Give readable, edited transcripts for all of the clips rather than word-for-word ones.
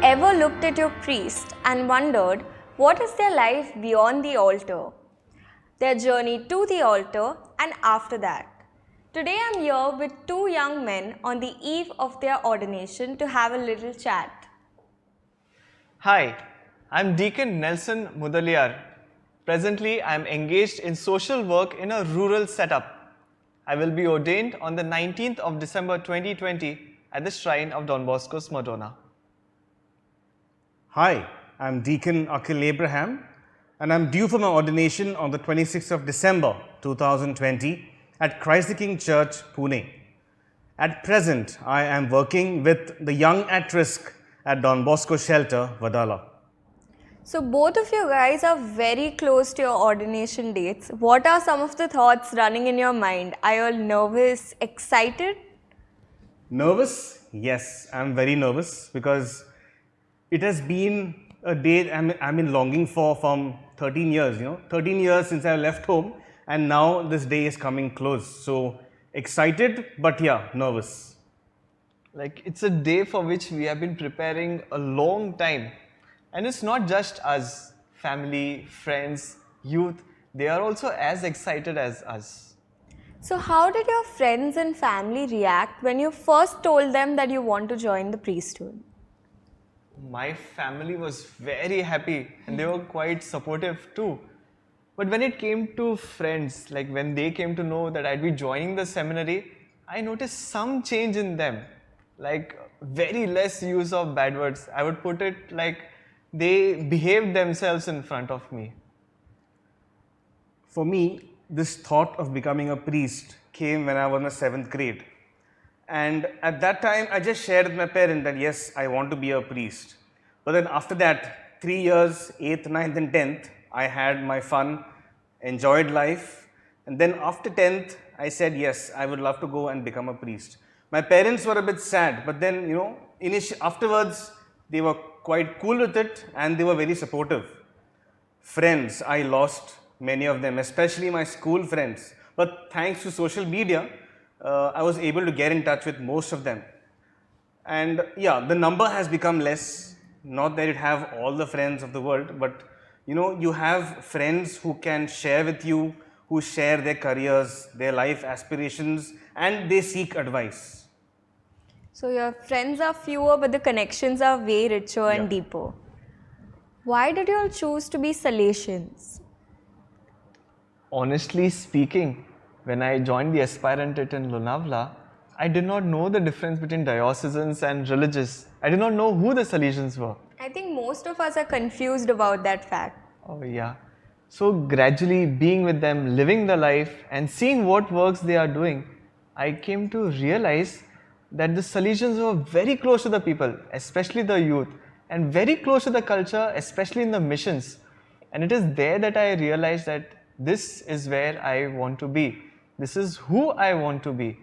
ever looked at your priest and wondered what is their life beyond the altar? Their journey to the altar and after that. Today I'm here with two young men on the eve of their ordination to have a little chat. Hi, I'm Deacon Nelson Mudaliar. Presently, I'm engaged in social work in a rural setup. I will be ordained on the 19th of December 2020 at the shrine of Don Bosco's Madonna. Hi, I'm Deacon Akhil Abraham, and I'm due for my ordination on the 26th of December 2020 at Christ the King Church, Pune. At present, I am working with the Young at Risk at Don Bosco Shelter, Vadala. So both of you guys are very close to your ordination dates. What are some of the thoughts running in your mind? Are you all nervous, excited? Nervous? Yes, I'm very nervous because it has been a day I'm been longing for from 13 years, 13 years since I left home, and now this day is coming close. So excited, but yeah, nervous. Like, it's a day for which we have been preparing a long time. And it's not just us, family, friends, youth, they are also as excited as us. So how did your friends and family react when you first told them that you want to join the priesthood? My family was very happy and they were quite supportive too. But when it came to friends, like when they came to know that I'd be joining the seminary, I noticed some change in them. Like very less use of bad words. I would put it like they behaved themselves in front of me. For me, this thought of becoming a priest came when I was in the 7th grade. And at that time, I just shared with my parents that yes, I want to be a priest. But then after that, 3 years, 8th, 9th and 10th, I had my fun, enjoyed life. And then after 10th, I said, yes, I would love to go and become a priest. My parents were a bit sad, but then, afterwards, they were quite cool with it and they were very supportive. Friends, I lost many of them, especially my school friends. But thanks to social media, I was able to get in touch with most of them. And yeah, the number has become less. Not that you have all the friends of the world, but you have friends who can share with you, who share their careers, their life aspirations, and they seek advice. So your friends are fewer, but the connections are way richer and deeper. Why did you all choose to be Salesians? Honestly speaking, when I joined the aspirantate in Lonavala, I did not know the difference between diocesan and religious. I did not know who the Salesians were. I think most of us are confused about that fact. Oh yeah. So gradually being with them, living the life and seeing what works they are doing, I came to realize that the Salesians were very close to the people, especially the youth, and very close to the culture, especially in the missions. And it is there that I realized that this is where I want to be. This is who I want to be.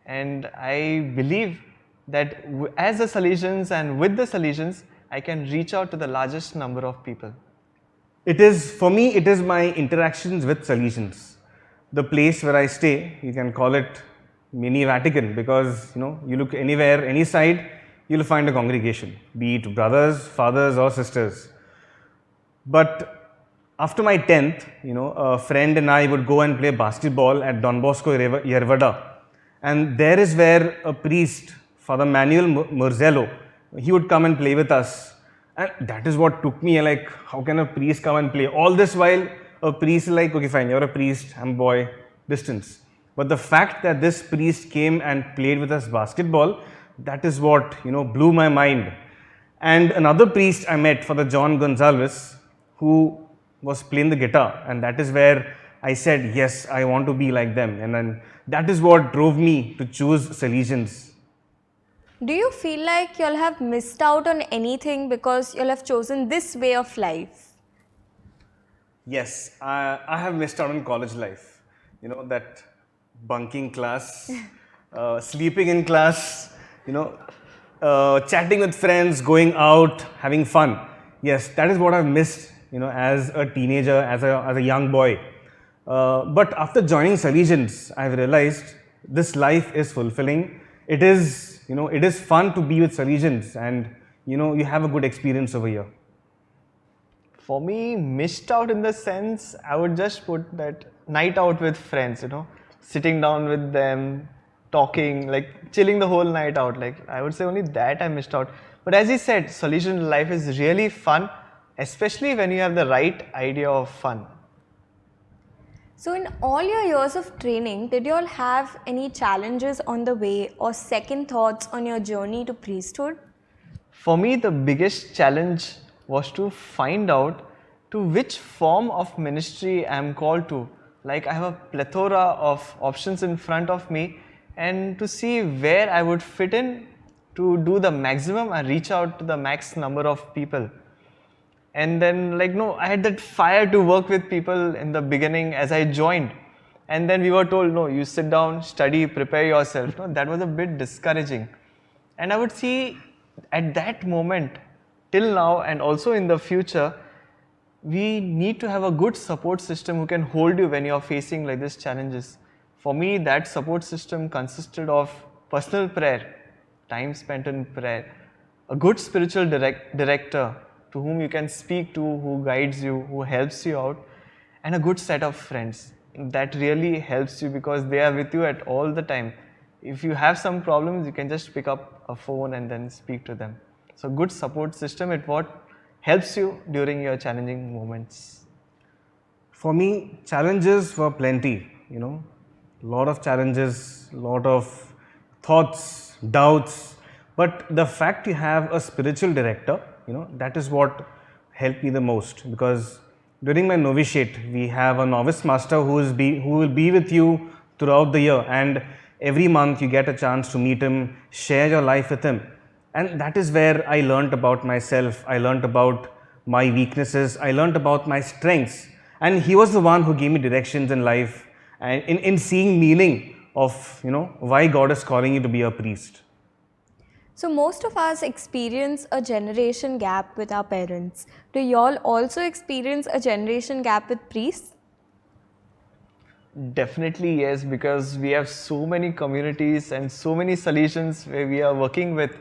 And I believe that as the Salesians and with the Salesians, I can reach out to the largest number of people. For me, it is my interactions with Salesians. The place where I stay, you can call it mini Vatican, because you look anywhere, any side, you'll find a congregation, be it brothers, fathers or sisters. But after my 10th, a friend and I would go and play basketball at Don Bosco Yervada. And there is where a priest, Father Manuel Murzello, he would come and play with us. And that is what took me, like, how can a priest come and play? All this while, a priest is like, okay, fine, you're a priest, I'm a boy, distance. But the fact that this priest came and played with us basketball, that is what, blew my mind. And another priest I met, Father John Gonzalez, who was playing the guitar. And that is where I said, yes, I want to be like them. And then that is what drove me to choose Salesians. Do you feel like you'll have missed out on anything because you'll have chosen this way of life? Yes, I have missed out on college life. That bunking class, sleeping in class, chatting with friends, going out, having fun. Yes, that is what I've missed, as a teenager, as a young boy. But after joining Salesians, I've realized this life is fulfilling. It is fun to be with Salesians, and you have a good experience over here? For me, missed out in the sense, I would just put that night out with friends, sitting down with them, talking, like chilling the whole night out. Like I would say only that I missed out. But as he said, solution life is really fun, especially when you have the right idea of fun. So, in all your years of training, did you all have any challenges on the way or second thoughts on your journey to priesthood? For me, the biggest challenge was to find out to which form of ministry I am called to. Like I have a plethora of options in front of me, and to see where I would fit in to do the maximum and reach out to the max number of people. And then no, I had that fire to work with people in the beginning as I joined, and then we were told, no, you sit down, study, prepare yourself. No, that was a bit discouraging. And I would see at that moment till now and also in the future, we need to have a good support system who can hold you when you are facing like these challenges. For me, that support system consisted of personal prayer, time spent in prayer, a good spiritual director to whom you can speak to, who guides you, who helps you out, and a good set of friends. That really helps you because they are with you at all the time. If you have some problems, you can just pick up a phone and then speak to them. So good support system is what helps you during your challenging moments. For me, challenges were plenty, a lot of challenges, a lot of thoughts, doubts. But the fact you have a spiritual director, that is what helped me the most, because during my novitiate, we have a novice master who will be with you throughout the year, and every month you get a chance to meet him, share your life with him. And that is where I learnt about myself, I learnt about my weaknesses, I learnt about my strengths. And he was the one who gave me directions in life and in seeing meaning of, why God is calling you to be a priest. So, most of us experience a generation gap with our parents. Do y'all also experience a generation gap with priests? Definitely yes, because we have so many communities and so many solutions where we are working with.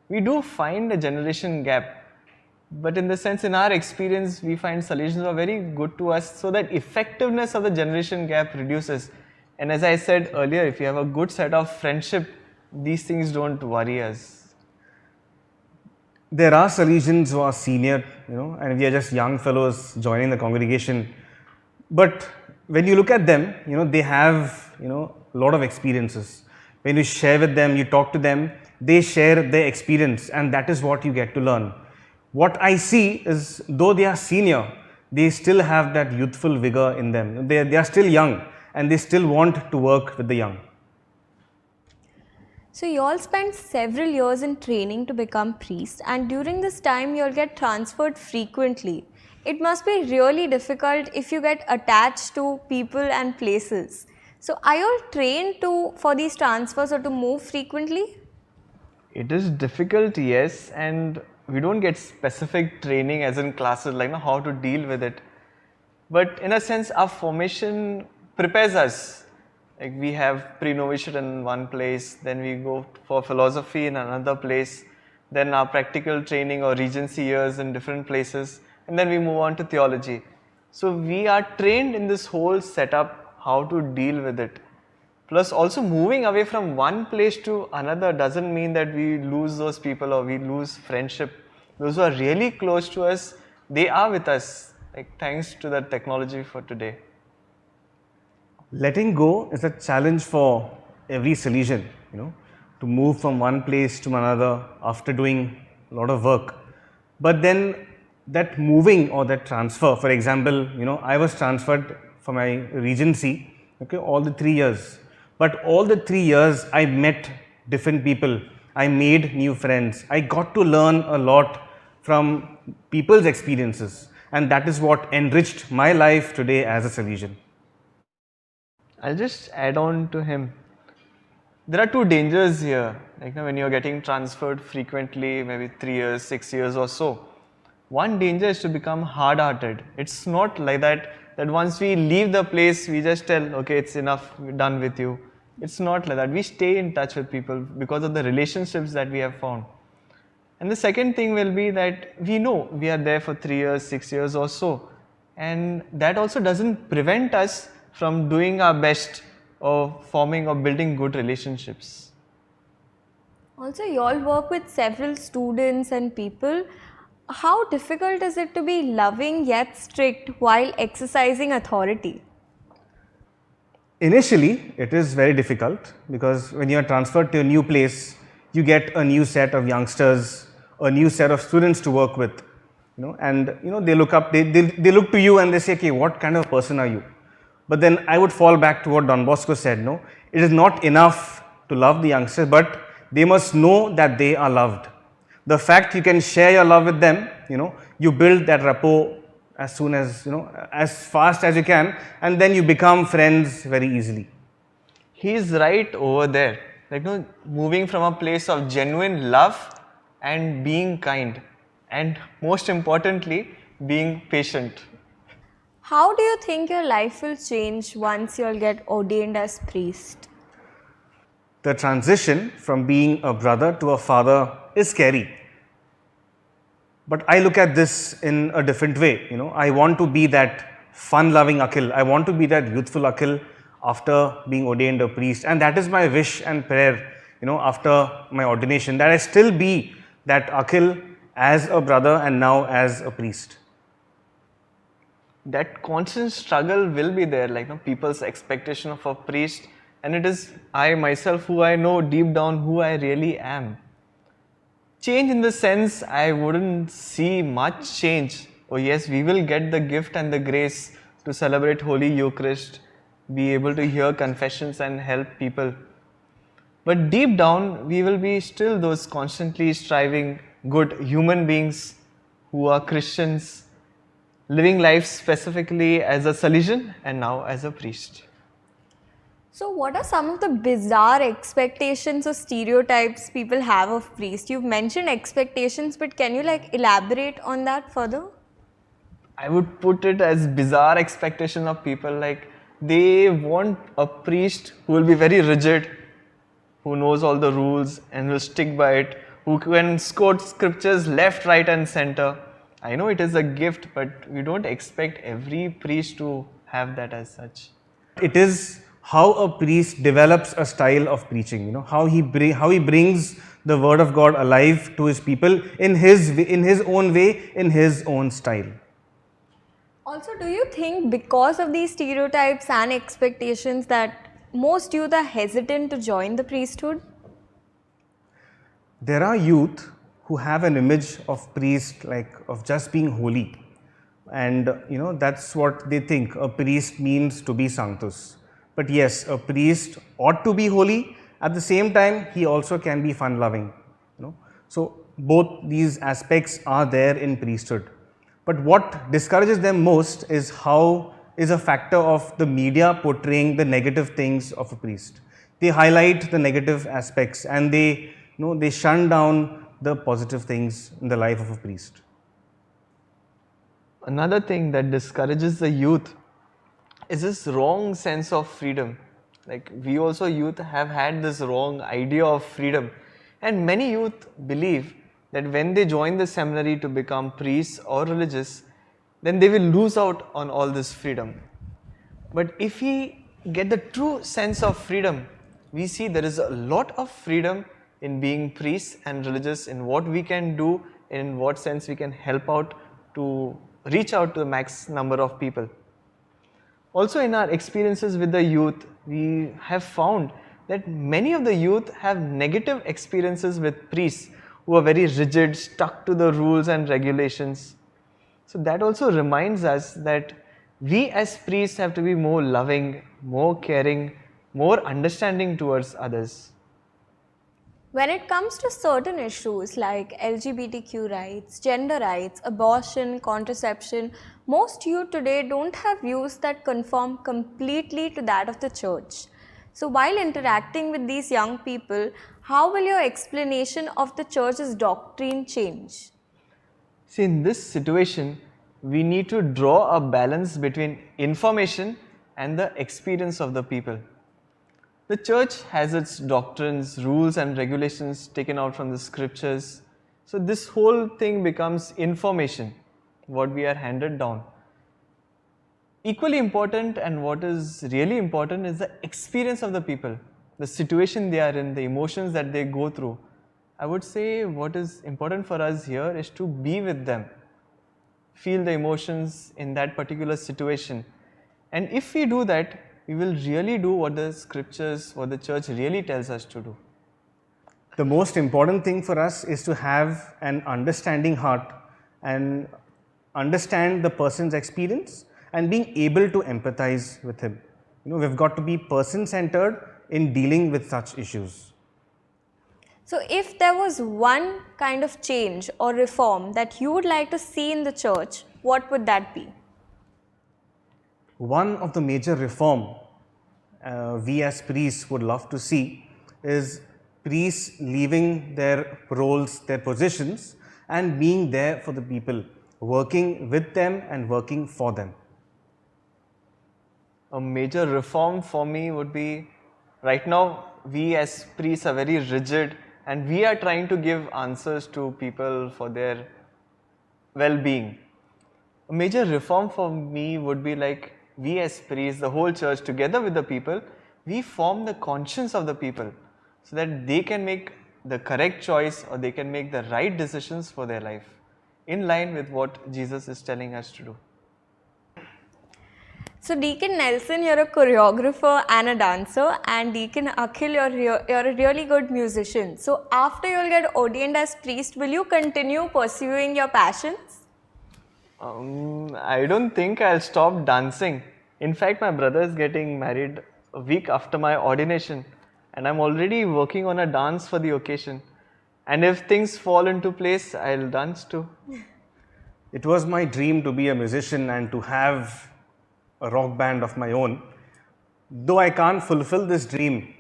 We do find a generation gap, but in the sense, in our experience, we find solutions are very good to us, so that effectiveness of the generation gap reduces. And as I said earlier, if you have a good set of friendship, these things don't worry us. There are Salesians who are senior, and we are just young fellows joining the congregation. But when you look at them, they have, a lot of experiences. When you share with them, you talk to them, they share their experience, and that is what you get to learn. What I see is, though they are senior, they still have that youthful vigor in them. They are still young, and they still want to work with the young. So, you all spent several years in training to become priests, and during this time, you'll get transferred frequently. It must be really difficult if you get attached to people and places. So, are you all trained for these transfers or to move frequently? It is difficult, yes, and we don't get specific training as in classes like how to deal with it. But in a sense, our formation prepares us. Like we have pre-novitiate in one place, then we go for philosophy in another place, then our practical training or regency years in different places, and then we move on to theology. So we are trained in this whole setup how to deal with it. Plus also moving away from one place to another doesn't mean that we lose those people or we lose friendship. Those who are really close to us, they are with us, like thanks to the technology for today. Letting go is a challenge for every Salesian, to move from one place to another after doing a lot of work. But then that moving or that transfer, for example, I was transferred for my regency, all the 3 years. But all the 3 years I met different people, I made new friends, I got to learn a lot from people's experiences, and that is what enriched my life today as a Salesian. I'll just add on to him. There are two dangers here. Like when you're getting transferred frequently, maybe 3 years, 6 years or so. One danger is to become hard-hearted. It's not like that once we leave the place, we just tell, okay, it's enough, we're done with you. It's not like that. We stay in touch with people because of the relationships that we have found. And the second thing will be that we know we are there for 3 years, 6 years or so. And that also doesn't prevent us from doing our best or forming or building good relationships. Also, you all work with several students and people. How difficult is it to be loving yet strict while exercising authority? Initially, it is very difficult because when you are transferred to a new place, you get a new set of youngsters, a new set of students to work with, and they look up, they look to you and they say, okay, what kind of person are you? But then I would fall back to what Don Bosco said, no, it is not enough to love the youngsters, but they must know that they are loved. The fact you can share your love with them, you build that rapport as soon as, as fast as you can, and then you become friends very easily. He is right over there. Like, moving from a place of genuine love and being kind, and most importantly, being patient. How do you think your life will change once you'll get ordained as priest? The transition from being a brother to a father is scary. But I look at this in a different way. I want to be that fun-loving Akhil. I want to be that youthful Akhil after being ordained a priest. And that is my wish and prayer, after my ordination, that I still be that Akhil as a brother and now as a priest. That constant struggle will be there, people's expectation of a priest, and it is I myself who I know deep down who I really am. Change in the sense I wouldn't see much change. Oh yes, we will get the gift and the grace to celebrate Holy Eucharist, be able to hear confessions and help people. But deep down, we will be still those constantly striving good human beings who are Christians, living life specifically as a Salesian and now as a priest. So, what are some of the bizarre expectations or stereotypes people have of priests? You've mentioned expectations, but can you elaborate on that further? I would put it as bizarre expectation of people, they want a priest who will be very rigid, who knows all the rules and will stick by it, who can quote scriptures left, right and center. I know it is a gift, but we don't expect every priest to have that as such. It is how a priest develops a style of preaching, how he brings the word of God alive to his people in his own way, in his own style. Also, do you think because of these stereotypes and expectations that most youth are hesitant to join the priesthood? There are youth who have an image of priest of just being holy, and that's what they think a priest means, to be sanctus. But yes, a priest ought to be holy. At the same time, he also can be fun loving. So both these aspects are there in priesthood. But what discourages them most is a factor of the media portraying the negative things of a priest. They highlight the negative aspects and they shun down the positive things in the life of a priest. Another thing that discourages the youth is this wrong sense of freedom. We also youth have had this wrong idea of freedom, and many youth believe that when they join the seminary to become priests or religious, then they will lose out on all this freedom. But if we get the true sense of freedom, we see there is a lot of freedom in being priests and religious, in what we can do, in what sense we can help out to reach out to the max number of people. Also, in our experiences with the youth, we have found that many of the youth have negative experiences with priests who are very rigid, stuck to the rules and regulations. So that also reminds us that we as priests have to be more loving, more caring, more understanding towards others. When it comes to certain issues like LGBTQ rights, gender rights, abortion, contraception, most youth today don't have views that conform completely to that of the church. So while interacting with these young people, how will your explanation of the church's doctrine change? See, in this situation, we need to draw a balance between information and the experience of the people. The church has its doctrines, rules and regulations taken out from the scriptures, So this whole thing becomes information, what we are handed down. Equally important, and what is really important, is the experience of the people, the situation they are in, the emotions that they go through. I would say what is important for us here is to be with them, feel the emotions in that particular situation. And if we do that, we will really do what the scriptures, what the church really tells us to do. The most important thing for us is to have an understanding heart and understand the person's experience and being able to empathize with him. We've got to be person-centered in dealing with such issues. So, if there was one kind of change or reform that you would like to see in the church, what would that be? One of the major reform we as priests would love to see is priests leaving their roles, their positions, and being there for the people, working with them and working for them. A major reform for me would be, right now we as priests are very rigid and we are trying to give answers to people for their well-being. A major reform for me would be like, we as priests, the whole church together with the people, we form the conscience of the people so that they can make the correct choice or they can make the right decisions for their life in line with what Jesus is telling us to do. So, Deacon Nelson, you're a choreographer and a dancer, and Deacon Akhil, you're a really good musician. So, after you'll get ordained as priest, will you continue pursuing your passions? I don't think I'll stop dancing. In fact, my brother is getting married a week after my ordination, and I'm already working on a dance for the occasion. And if things fall into place, I'll dance too. It was my dream to be a musician and to have a rock band of my own. Though I can't fulfill this dream,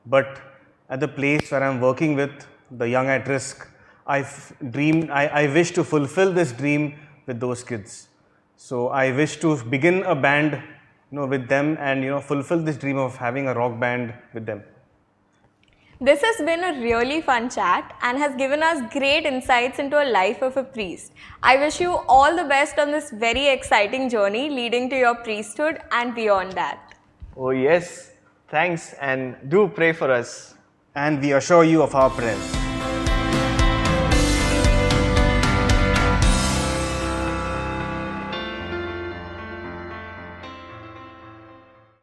but at the place where I'm working with the young at risk, I wish to fulfill this dream with those kids. So I wish to begin a band, with them and fulfill this dream of having a rock band with them. This has been a really fun chat and has given us great insights into a life of a priest. I wish you all the best on this very exciting journey leading to your priesthood and beyond that. Oh yes, thanks, and do pray for us. And we assure you of our prayers.